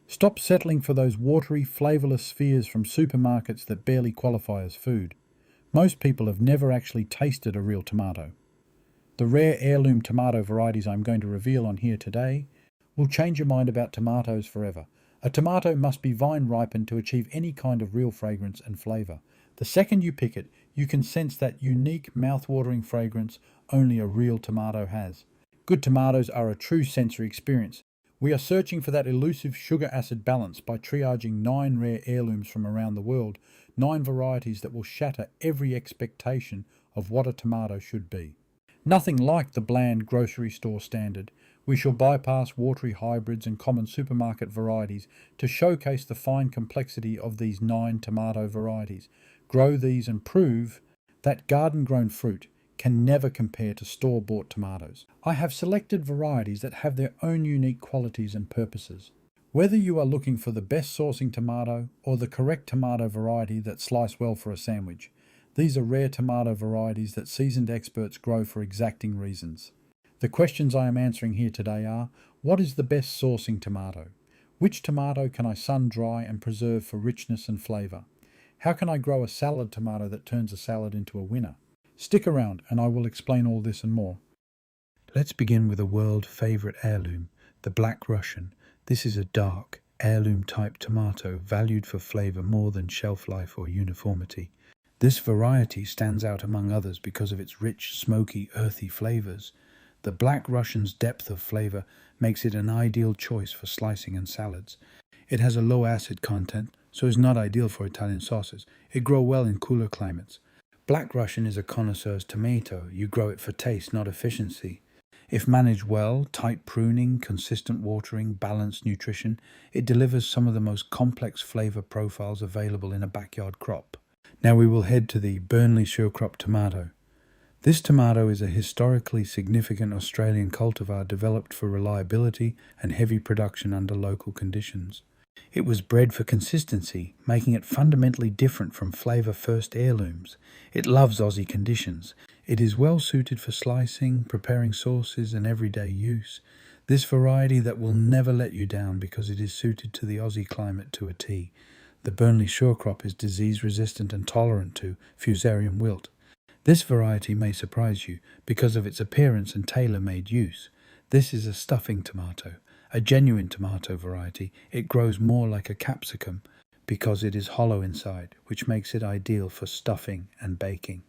Stop settling for those watery, flavourless spheres from supermarkets that barely qualify as food. Most people have never actually tasted a real tomato. The rare heirloom tomato varieties I'm going to reveal on here today will change your mind about tomatoes forever. A tomato must be vine ripened to achieve any kind of real fragrance and flavour. The second you pick it, you can sense that unique, mouth-watering fragrance only a real tomato has. Good tomatoes are a true sensory experience. We are searching for that elusive sugar-acid balance by triaging 9 rare heirlooms from around the world, 9 varieties that will shatter every expectation of what a tomato should be. Nothing like the bland grocery store standard. We shall bypass watery hybrids and common supermarket varieties to showcase the fine complexity of these 9 tomato varieties. Grow these and prove that garden-grown fruit can never compare to store-bought tomatoes. I have selected varieties that have their own unique qualities and purposes. Whether you are looking for the best sourcing tomato or the correct tomato variety that slice well for a sandwich, these are rare tomato varieties that seasoned experts grow for exacting reasons. The questions I am answering here today are: what is the best sourcing tomato? Which tomato can I sun-dry and preserve for richness and flavour? How can I grow a salad tomato that turns a salad into a winner? Stick around and I will explain all this and more. Let's begin with a world favourite heirloom, the Black Russian. This is a dark, heirloom-type tomato valued for flavour more than shelf life or uniformity. This variety stands out among others because of its rich, smoky, earthy flavours. The Black Russian's depth of flavour makes it an ideal choice for slicing and salads. It has a low acid content, so is not ideal for Italian sauces. It grows well in cooler climates. Black Russian is a connoisseur's tomato. You grow it for taste, not efficiency. If managed well, tight pruning, consistent watering, balanced nutrition, it delivers some of the most complex flavour profiles available in a backyard crop. Now we will head to the Burnley Surecrop tomato. This tomato is a historically significant Australian cultivar developed for reliability and heavy production under local conditions. It was bred for consistency, making it fundamentally different from flavour-first heirlooms. It loves Aussie conditions. It is well suited for slicing, preparing sauces and everyday use. This variety that will never let you down because it is suited to the Aussie climate to a T. The Burnley Surecrop is disease-resistant and tolerant to Fusarium wilt. This variety may surprise you because of its appearance and tailor-made use. This is a stuffing tomato. A genuine tomato variety. It grows more like a capsicum because it is hollow inside, which makes it ideal for stuffing and baking.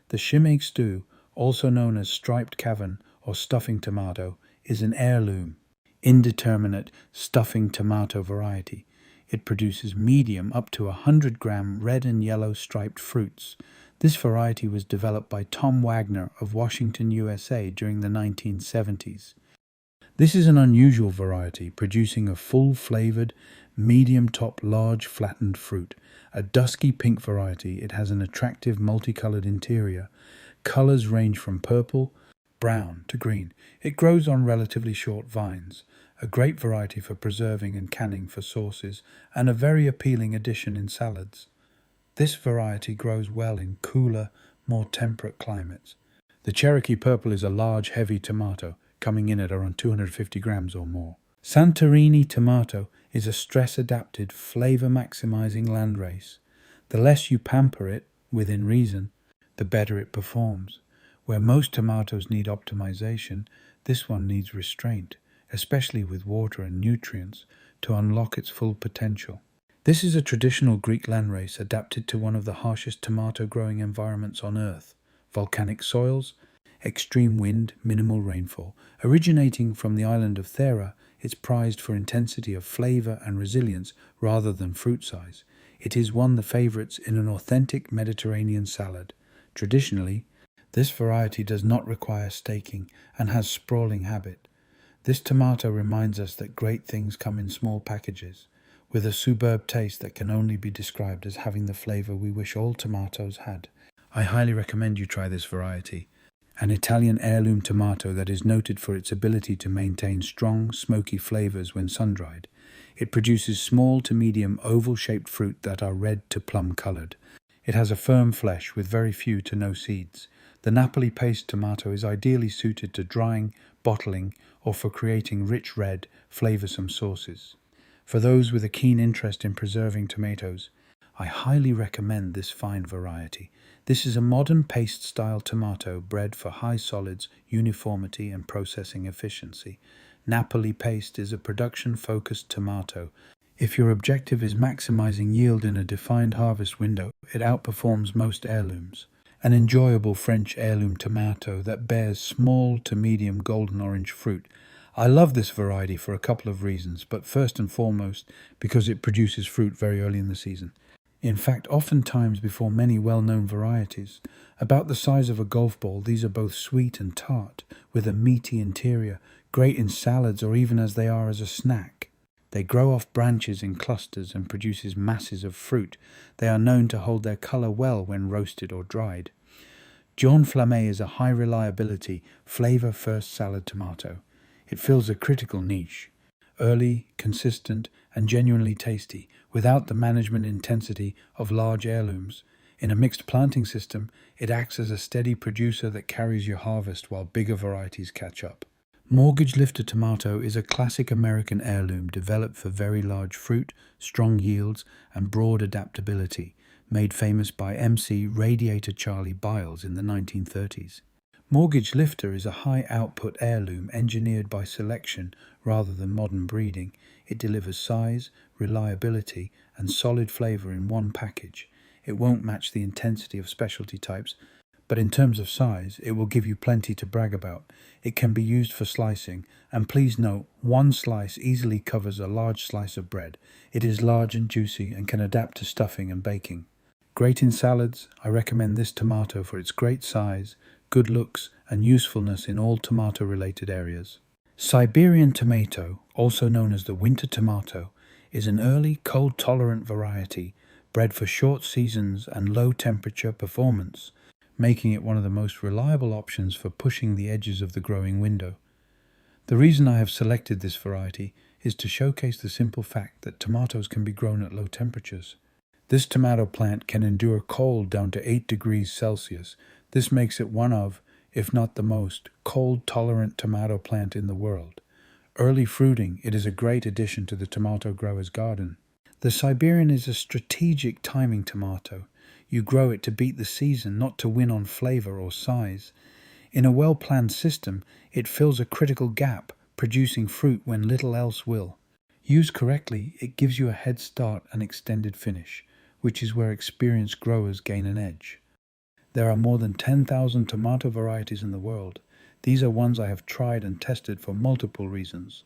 The Chimay stew, also known as striped cavan or stuffing tomato, is an heirloom, indeterminate stuffing tomato variety. It produces medium up to 100-gram red and yellow striped fruits. This variety was developed by Tom Wagner of Washington, USA during the 1970s. This is an unusual variety, producing a full-flavoured, medium-top, large, flattened fruit. A dusky pink variety, it has an attractive multicoloured interior. Colours range from purple, brown to green. It grows on relatively short vines. A great variety for preserving and canning for sauces, and a very appealing addition in salads. This variety grows well in cooler, more temperate climates. The Cherokee Purple is a large, heavy tomato, coming in at around 250 grams or more. Santorini tomato is a stress-adapted, flavour-maximising landrace. The less you pamper it, within reason, the better it performs. Where most tomatoes need optimization, this one needs restraint, especially with water and nutrients, to unlock its full potential. This is a traditional Greek landrace adapted to one of the harshest tomato growing environments on Earth: volcanic soils, extreme wind, minimal rainfall. Originating from the island of Thera, it's prized for intensity of flavour and resilience rather than fruit size. It is one of the favourites in an authentic Mediterranean salad. Traditionally, this variety does not require staking and has sprawling habit. This tomato reminds us that great things come in small packages, with a superb taste that can only be described as having the flavour we wish all tomatoes had. I highly recommend you try this variety. An Italian heirloom tomato that is noted for its ability to maintain strong, smoky flavours when sun-dried. It produces small to medium oval-shaped fruit that are red to plum-coloured. It has a firm flesh with very few to no seeds. The Napoli paste tomato is ideally suited to drying, bottling, or for creating rich red, flavoursome sauces. For those with a keen interest in preserving tomatoes, I highly recommend this fine variety. This is a modern paste-style tomato bred for high solids, uniformity, and processing efficiency. Napoli paste is a production-focused tomato. If your objective is maximizing yield in a defined harvest window, it outperforms most heirlooms. An enjoyable French heirloom tomato that bears small to medium golden orange fruit. I love this variety for a couple of reasons, but first and foremost because it produces fruit very early in the season. In fact, oftentimes before many well-known varieties. About the size of a golf ball, these are both sweet and tart, with a meaty interior, great in salads or even as they are as a snack. They grow off branches in clusters and produces masses of fruit. They are known to hold their color well when roasted or dried. Jaune Flamme is a high reliability, flavor-first salad tomato. It fills a critical niche. Early, consistent, and genuinely tasty, without the management intensity of large heirlooms. In a mixed planting system, it acts as a steady producer that carries your harvest while bigger varieties catch up. Mortgage lifter tomato is a classic American heirloom developed for very large fruit, strong yields, and broad adaptability, made famous by MC Radiator Charlie Biles in the 1930s. Mortgage lifter is a high-output heirloom engineered by selection rather than modern breeding. It delivers size, reliability, and solid flavor in one package. It won't match the intensity of specialty types, but in terms of size, it will give you plenty to brag about. It can be used for slicing, and please note, one slice easily covers a large slice of bread. It is large and juicy and can adapt to stuffing and baking. Great in salads, I recommend this tomato for its great size, good looks, and usefulness in all tomato-related areas. Siberian tomato, also known as the winter tomato, is an early, cold-tolerant variety bred for short seasons and low-temperature performance, making it one of the most reliable options for pushing the edges of the growing window. The reason I have selected this variety is to showcase the simple fact that tomatoes can be grown at low temperatures. This tomato plant can endure cold down to 8 degrees Celsius. This makes it one of, if not the most, cold-tolerant tomato plant in the world. Early fruiting, it is a great addition to the tomato grower's garden. The Siberian is a strategic timing tomato. You grow it to beat the season, not to win on flavor or size. In a well-planned system, it fills a critical gap, producing fruit when little else will. Used correctly, it gives you a head start and extended finish, which is where experienced growers gain an edge. There are more than 10,000 tomato varieties in the world. These are ones I have tried and tested for multiple reasons.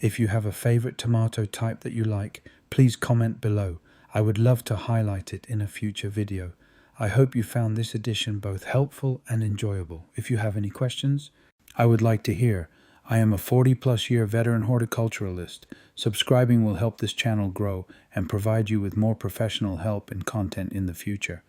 If you have a favorite tomato type that you like, please comment below. I would love to highlight it in a future video. I hope you found this edition both helpful and enjoyable. If you have any questions, I would like to hear. I am a 40-plus year veteran horticulturalist. Subscribing will help this channel grow and provide you with more professional help and content in the future.